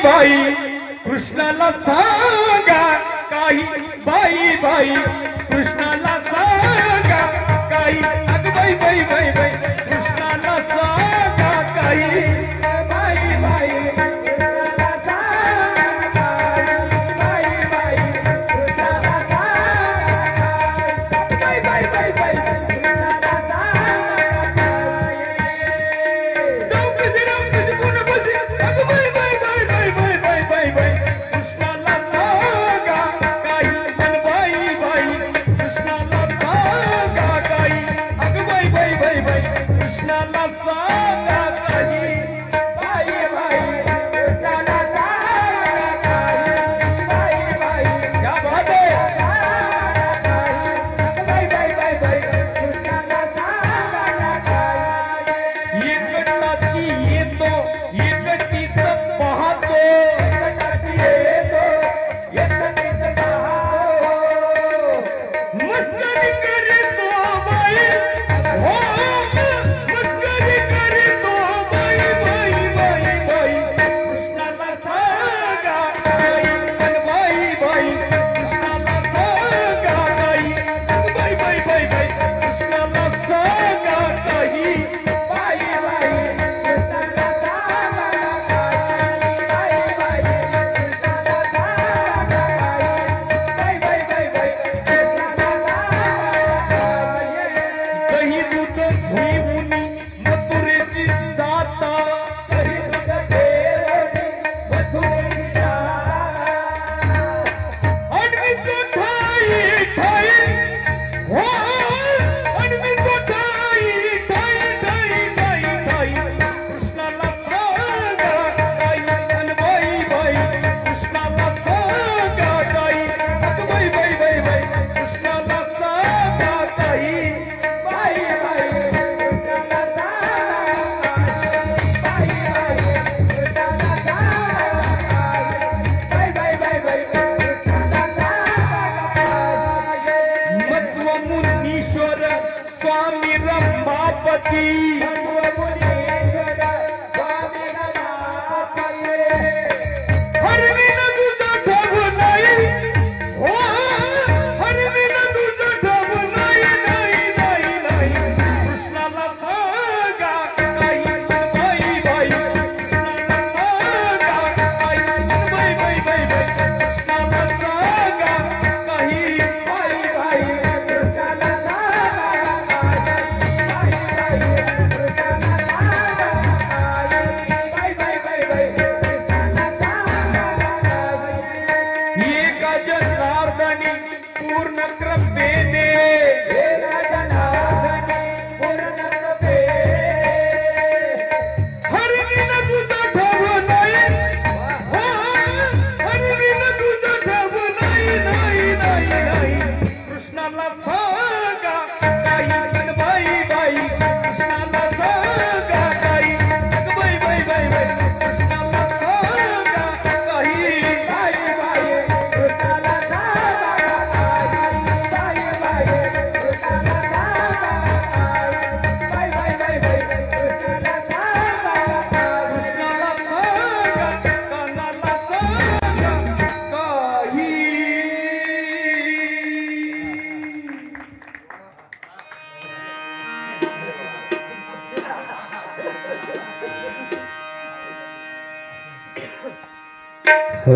बाई कृष्णाला सांगा काही बाई बाई कृष्णाला सांगा काही अग बाई बाई बाई बाई कृष्णाला सांगा काही बाई बाई कृष्णाला सांगा बाई बाई कृष्णाला सांगा बाई बाई बाई बाई कृष्णाला सांगा जाऊ कशी राम कशी कोण बशी अग बाई बाई बाई बाई बाई बाई बाई बाई कृष्णाला सांगा काही मन बाई बाई कृष्णाला सांगा काही अग बाई बाई बाई बाई कृष्णाला सांगा काही बाई बाई कृष्णाला सांगा काही बाई बाई क्या बात है बाई बाई बाई बाई कृष्णाला सांगा काही एकटाची येतो एकटीच पाहतो एकटाची येतो एकटीच पाहतो मस्करी करीतो बाई हो मस्करी करीतो बाई बाई बाई बाई कृष्णाला सांगा बाई पण बाई बाई कृष्णाला सांगा काही बाई बाई बाई बाई कृष्णाला सांगा काही बाई बाई कृष्णाला सांगा काही बाई बाई कृष्णाला सांगा काही बाई बाई बाई कृष्णाला सांगा काही दूध घेऊन मथुरेची जाता काही दूध घेऊन मथुरेची जाता अडवी ठाई ठाई हो अडवी ठाई ठाई ठाई ठाई ठाई कृष्णाला सांगा काही अन बाई बाई कृष्णाला सांगा काही अग बाई बाई बाई बाई कृष्णाला सांगा काही बाई बाई कृष्णाला सांगा बाई बाई कृष्णाला सांगा बाई बाई बाई बाई कृष्णाला सांगा मध्व मुनीश्वर स्वामी रमापती हरविन तुझं ठेव नाही हो हरविन तुझं ठेव नाही नाही नाही नाही कृष्णाला सांगा काही बाई बाई कृष्णाला सांगा काही बाई बाई बाई बाई कृष्णाला सांगा काही बाई बाई कृष्णाला सांगा काही बाई बाई कृष्णाला सांगा काही बाई बाई बाई कृष्णाला सांगा एका जनार्दनी पूर्ण कृपेने एका जनार्दनी पूर्ण कृपेने हरविन तुझं ठेव नाही हो हरविन तुझं ठेव नाही नाही नाही नाही कृष्णाला सांगा काही अन बाई बाई कृष्णाला सांगा काही अग बाई बाई बाई बाई कृष्णाला सांगा काही बाई बाई कृष्णाला सांगा काही बाई बाई कृष्णाला सांगा काही बाई बाई बाई बाई कृष्णाला सांगा कृष्णाला सांगा कानाला सांगा काही हो